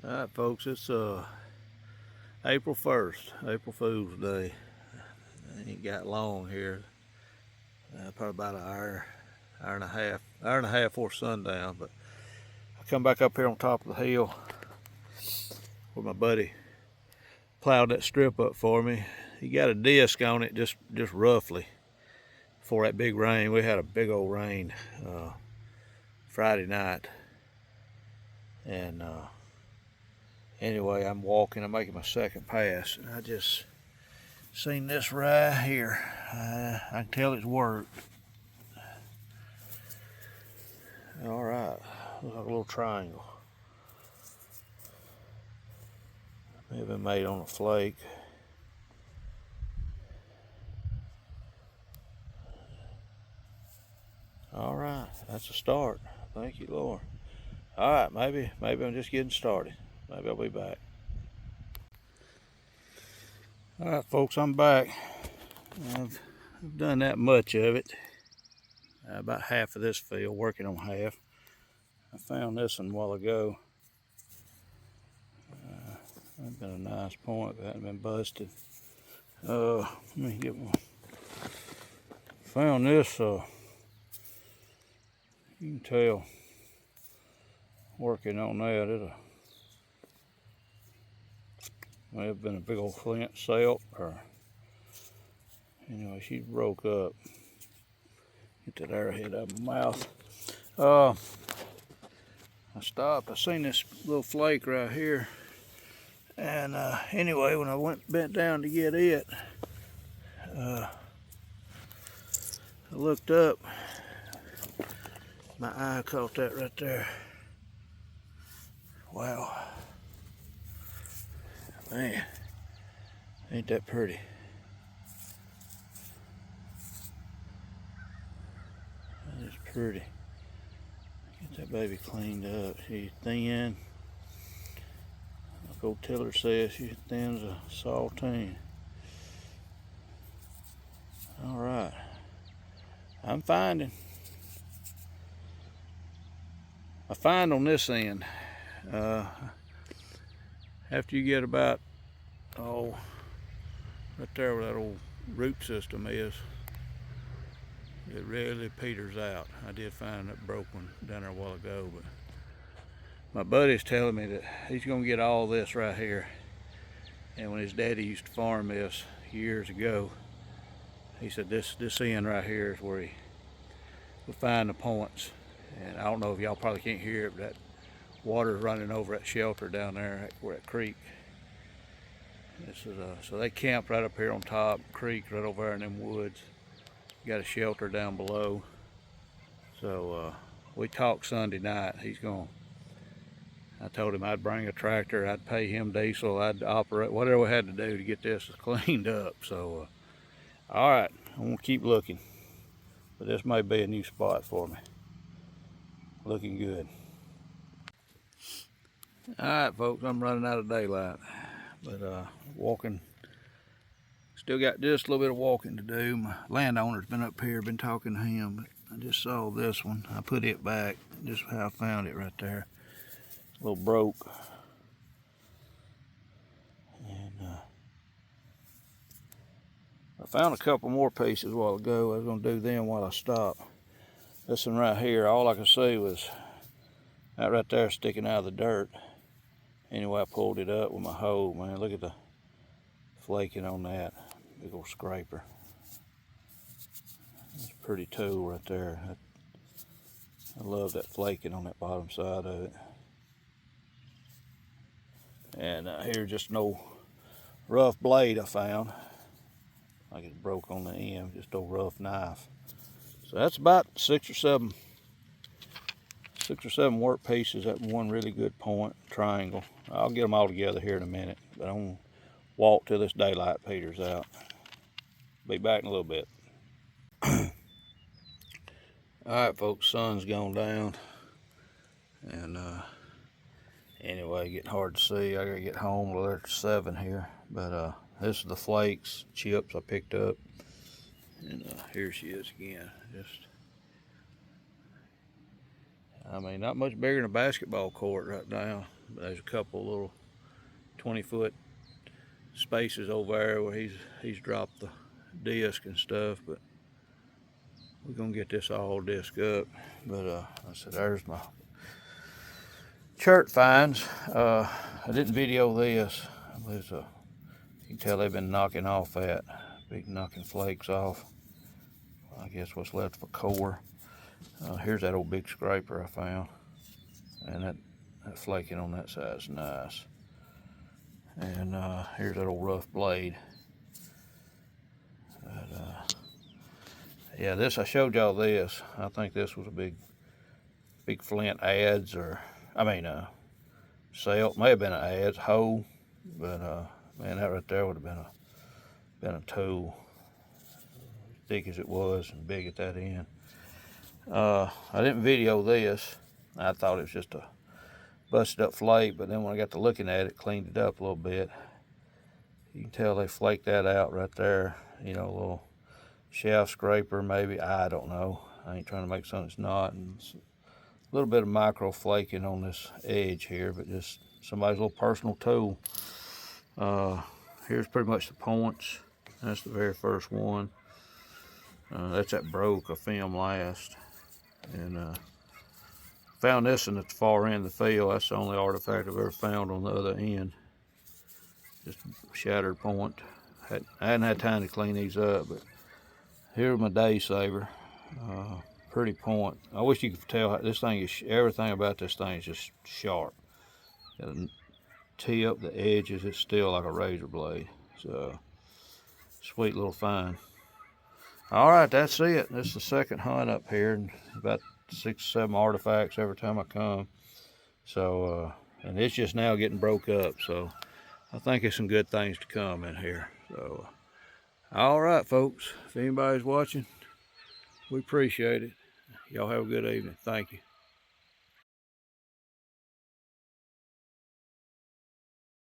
Alright folks, it's April 1st, April Fool's Day. It ain't got long here. Probably about an hour and a half before sundown. But I come back up here on top of the hill where my buddy plowed that strip up for me. He got a disc on it just roughly before that big rain. We had a big old rain Friday night. And anyway, I'm walking, I'm making my second pass, and I just seen this right here. I can tell it's worked. All right, looks like a little triangle. May have been made on a flake. All right, that's a start. Thank you, Lord. All right, maybe I'm just getting started. Maybe I'll be back. All right, folks, I'm back. I've done that much of it. About half of this field, working on half. I found this one a while ago. That's been a nice point, but hadn't been busted. Let me get one. Found this, you can tell, working on that, it may have been a big old flint celt, or anyway, she broke up. Get that arrowhead out of my mouth. I stopped, I seen this little flake right here, and anyway, when I bent down to get it, I looked up, my eye caught that right there. Wow. Man, ain't that pretty. That is pretty. Get that baby cleaned up. She's thin. Like old Tiller says, she's thin as a saltine. All right. I'm finding. I find on this end, after you get about, right there where that old root system is, it really peters out. I did find that broke one down there a while ago, but my buddy's telling me that he's gonna get all this right here. And when his daddy used to farm this years ago, he said this end right here is where he will find the points. And I don't know if y'all probably can't hear it, but that water's running over that shelter down there where that creek. This is so they camp right up here on top, creek right over there in them woods. Got a shelter down below. So we talked Sunday night. I told him I'd bring a tractor, I'd pay him diesel, I'd operate, whatever we had to do to get this cleaned up. So, all right, I'm gonna keep looking. But this may be a new spot for me. Looking good. All right, folks, I'm running out of daylight. But walking, still got just a little bit of walking to do. My landowner's been up here, been talking to him. But I just saw this one. I put it back, just how I found it right there. A little broke. And I found a couple more pieces a while ago. I was gonna do them while I stopped. This one right here, all I could see was that right there sticking out of the dirt. Anyway, I pulled it up with my hoe, man. Look at the flaking on that. Big old scraper. That's a pretty tool right there. I love that flaking on that bottom side of it. And here's just an old rough blade I found. Like it's broke on the end, just a rough knife. So that's about six or seven work pieces at one really good point, triangle. I'll get them all together here in a minute, but I'm gonna walk till this daylight peters out. Be back in a little bit. All right, folks, sun's gone down, and anyway, getting hard to see. I gotta get home till there's 7 here, but this is the flakes, chips I picked up, and here she is again. I mean, not much bigger than a basketball court right now. There's a couple little 20-foot spaces over there where he's dropped the disc and stuff, but we're gonna get this all disc up. But I said, there's my chert finds. I didn't video this. You can tell they've been knocking off that, big knocking flakes off. I guess what's left of a core. Here's that old big scraper I found, and that flaking on that side is nice. And here's that old rough blade. But, yeah, this, I showed y'all this. I think this was a big flint adze, or sale. May have been an adze hole, but man, that right there would have been a tool. Thick as it was and big at that end. I didn't video this. I thought it was just a busted up flake, but then when I got to looking at it, cleaned it up a little bit. You can tell they flaked that out right there. You know, a little shaft scraper maybe. I don't know. I ain't trying to make something it's not. And it's a little bit of micro flaking on this edge here, but just somebody's little personal tool. Here's pretty much the points. That's the very first one. That's that broke a film last. And found this in the far end of the field. That's the only artifact I've ever found on the other end. Just shattered point. I hadn't had time to clean these up, but here's my day saver. Pretty point. I wish you could tell this thing is, everything about this thing is just sharp. Gotta tee up the edges. It's still like a razor blade. So sweet little find. All right, that's it. This is the second hunt up here, and about 6 or 7 artifacts every time I come. So, and it's just now getting broke up. So I think it's some good things to come in here. So, all right, folks. If anybody's watching, we appreciate it. Y'all have a good evening. Thank you.